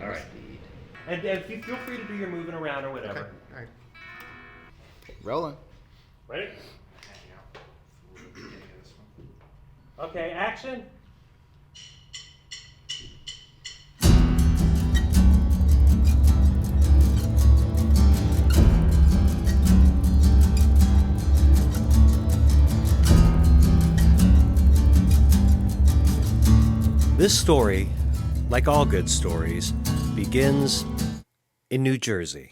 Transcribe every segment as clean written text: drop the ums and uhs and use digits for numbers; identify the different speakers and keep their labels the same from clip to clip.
Speaker 1: All right. And you feel free to do your moving around or whatever.
Speaker 2: Okay. All right.
Speaker 3: Rolling.
Speaker 1: Ready? Okay, action. This story, like all good stories, begins in New Jersey.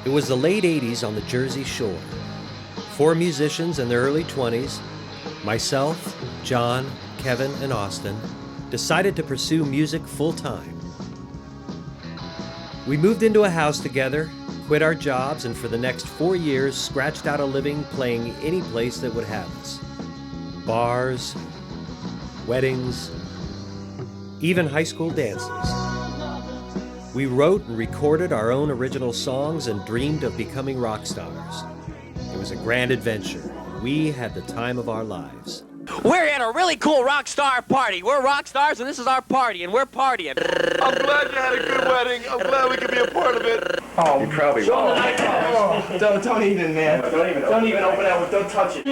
Speaker 1: It was the late 80s on the Jersey Shore. 4 musicians in their early 20s, myself, John, Kevin, and Austin, decided to pursue music full-time. We moved into a house together, quit our jobs, and for the next 4 years scratched out a living playing any place that would have us. Bars, weddings, even high school dances. We wrote and recorded our own original songs and dreamed of becoming rock stars. It was a grand adventure. We had the time of our lives.
Speaker 4: We're at a really cool rock star party. We're rock stars and this is our party and we're partying.
Speaker 5: I'm glad you had a good wedding. I'm glad we could be a part of it.
Speaker 6: Oh, you probably won't.
Speaker 5: Oh, don't even, man. Don't even open that. Don't touch it.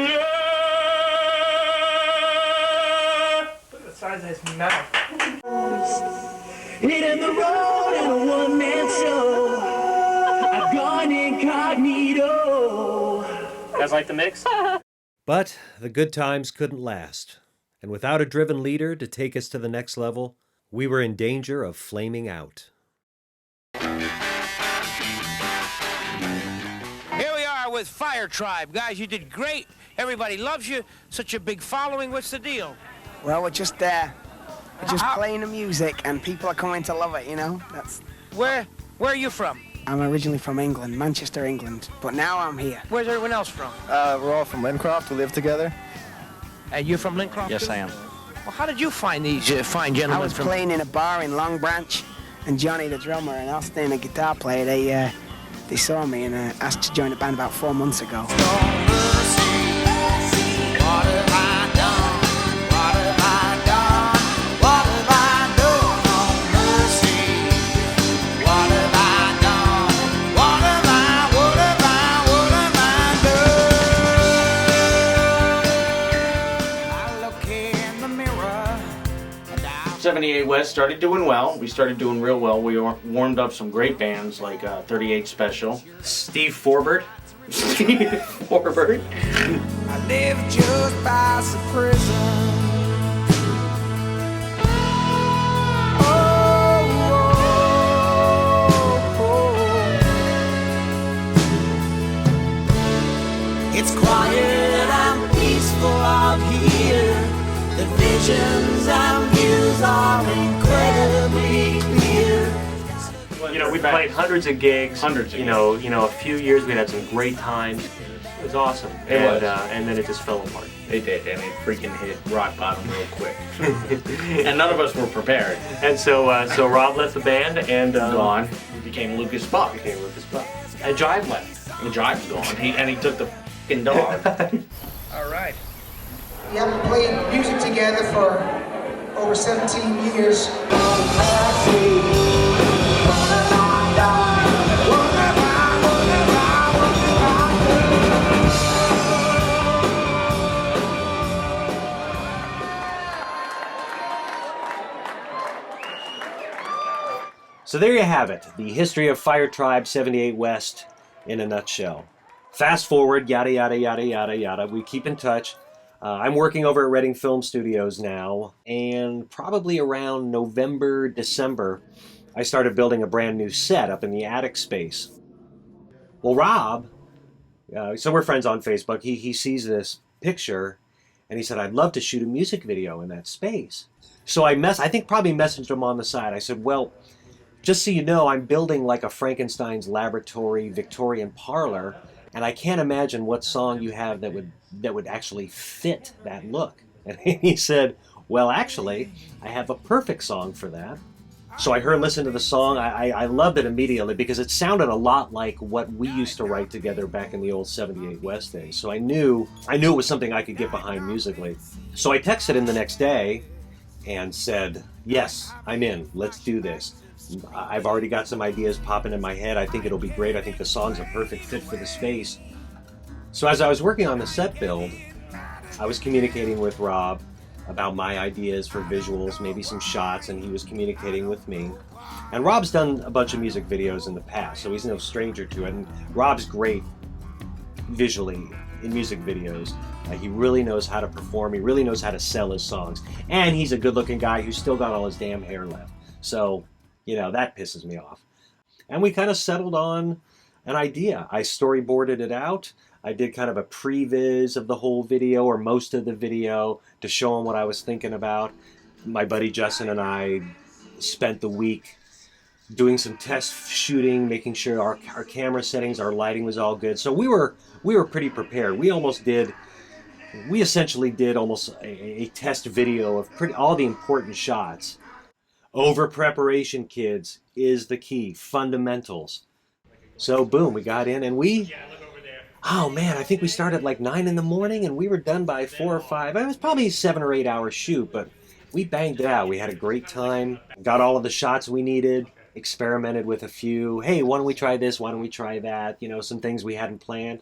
Speaker 5: Look at the size of his mouth.
Speaker 7: Hitting the road in a one-man show. I've gone incognito.
Speaker 1: You guys like the mix? But the good times couldn't last. And without a driven leader to take us to the next level, we were in danger of flaming out.
Speaker 4: Here we are with Fire Tribe. Guys, you did great. Everybody loves you. Such a big following. What's the deal?
Speaker 8: Well, we're just playing the music, and people are coming to love it. You know, that's.
Speaker 4: Where are you from?
Speaker 8: I'm originally from England, Manchester, England, but now I'm here.
Speaker 4: Where's everyone else from?
Speaker 6: We're all from Lincroft. We live together.
Speaker 4: You're from Lincroft?
Speaker 6: Yes,
Speaker 4: too?
Speaker 6: I am.
Speaker 4: Well, how did you find these fine gentlemen?
Speaker 8: I was playing in a bar in Long Branch, and Johnny, the drummer, and Austin, the guitar player, they saw me and asked to join the band about 4 months ago.
Speaker 9: '78 West started doing well. We started doing real well. We warmed up some great bands like 38 Special, Steve Forbert. Steve Forbert.
Speaker 7: I live just past the prison. It's quiet and peaceful out here. The visions and views are incredibly clear.
Speaker 1: You know, we played hundreds of gigs. You know, a few years we had some great times. It was awesome. And then it just fell apart.
Speaker 9: It did, and it freaking hit rock bottom real quick. And none of us were prepared.
Speaker 1: And so Rob left the band and
Speaker 9: Gone. He became Lucas Buck.
Speaker 1: And
Speaker 9: Jive left. And Jive's gone. He took the fucking dog.
Speaker 4: All right.
Speaker 10: We haven't played music together for over 17 years.
Speaker 1: So there you have it, the history of Fire Tribe 78 West in a nutshell. Fast forward, yada, yada, yada, yada, yada. We keep in touch. I'm working over at Reading Film Studios now, and probably around November, December, I started building a brand new set up in the attic space. Well, Rob, so we're friends on Facebook, he sees this picture, and he said, I'd love to shoot a music video in that space. So I think probably messaged him on the side. I said, well, just so you know, I'm building like a Frankenstein's laboratory Victorian parlor, and I can't imagine what song you have that would actually fit that look. And he said, well, actually, I have a perfect song for that. So I listened to the song. I loved it immediately because it sounded a lot like what we used to write together back in the old 78 West days. So I knew it was something I could get behind musically. So I texted him the next day, and said, yes, I'm in, let's do this. I've already got some ideas popping in my head. I think it'll be great. I think the song's a perfect fit for the space. So as I was working on the set build, I was communicating with Rob about my ideas for visuals, maybe some shots, and he was communicating with me. And Rob's done a bunch of music videos in the past, so he's no stranger to it. And Rob's great visually in music videos. He really knows how to perform. He really knows how to sell his songs. And he's a good-looking guy who's still got all his damn hair left. So, you know, that pisses me off. And we kind of settled on an idea. I storyboarded it out. I did kind of a previs of the whole video, or most of the video, to show him what I was thinking about. My buddy Justen and I spent the week doing some test shooting, making sure our camera settings, our lighting was all good. So we were pretty prepared. We essentially did almost a test video of all the important shots. Over preparation, kids, is the key. Fundamentals. So boom, we got in, and oh man, I think we started like 9 in the morning and we were done by 4 or 5. It was probably a 7 or 8 hour shoot, but we banged it out. We had a great time, got all of the shots we needed, experimented with a few. Hey, why don't we try this? Why don't we try that? You know, some things we hadn't planned.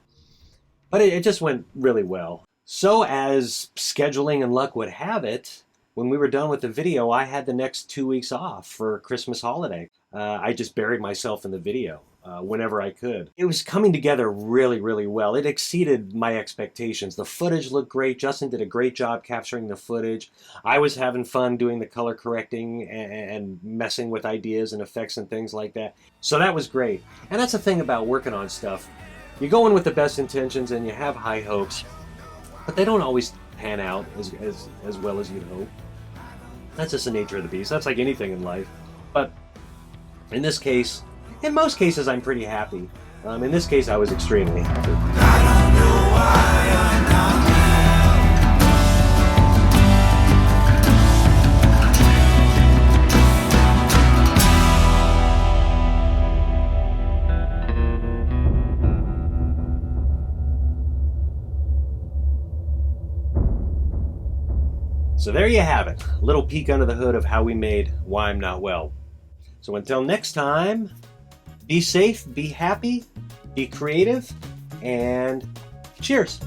Speaker 1: But it just went really well. So as scheduling and luck would have it, when we were done with the video, I had the next 2 weeks off for Christmas holiday. I just buried myself in the video whenever I could. It was coming together really, really well. It exceeded my expectations. The footage looked great. Justen did a great job capturing the footage. I was having fun doing the color correcting and messing with ideas and effects and things like that. So that was great. And that's the thing about working on stuff. You go in with the best intentions and you have high hopes, but they don't always pan out as well as you'd hope. That's just the nature of the beast. That's like anything in life. But in this case, in most cases, I'm pretty happy. In this case, I was extremely happy. I don't know why I'm not So there you have it, a little peek under the hood of how we made Why I'm Not Well. So until next time, be safe, be happy, be creative, and cheers.